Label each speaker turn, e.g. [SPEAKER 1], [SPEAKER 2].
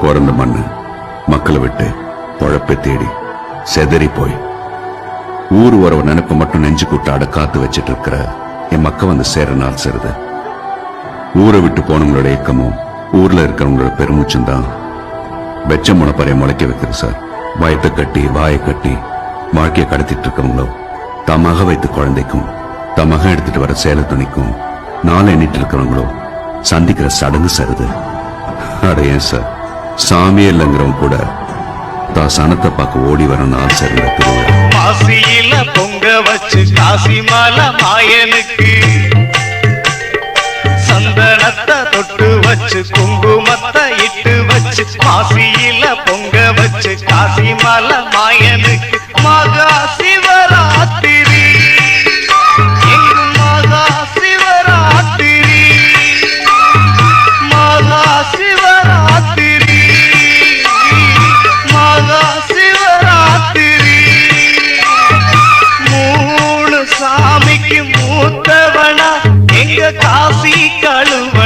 [SPEAKER 1] பிறந்த மண்ணு மக்களை விட்டு பொழப்பை தேடி செதறி போய் ஊர் உறவு நினைப்பு மட்டும் நெஞ்சு கூட்டாட காத்து வச்சிட்டு இருக்கிற என் மக்க வந்து சேர நாள் சேருது. ஊரை விட்டு போனவங்களோட ஏக்கமும் ஊர்ல இருக்கிறவங்களோட பெருமூச்சும் தான் வெச்ச முளைப்பறைய முளைக்க வைக்கிறது சார். வயத்தை கட்டி வாயை கட்டி வாழ்க்கையை கடத்திட்டு இருக்கவங்களோ தமாக வைத்த குழந்தைக்கும் தமாக எடுத்துட்டு வர சேலை துணிக்கும் நாளை எண்ணிட்டு இருக்கிறவங்களோ சந்திக்கிற சடங்கு சருது. அட ஏன் சார், சாமியே இல்லைங்கிறவங்க கூட தான் சனத்தை பார்க்க ஓடி வர நாள் சேர்ந்த திருவிழா.
[SPEAKER 2] மாசியில பொங்க வச்சு காசி மலை மாயனுக்கு சந்தனத்தை தொட்டு வச்சு குங்குமத்தை இட்டு வச்சு மாசியில பொங்க வச்சு காசி மலை மாயனுக்கு மகா சிவராத்திரி எங்கு மகா சிவராத்திரி மகா சிவராத்திரி மகா சிவராத்திரி மூணு சாமிக்கு மூத்தவனா எங்க காசி கழுவ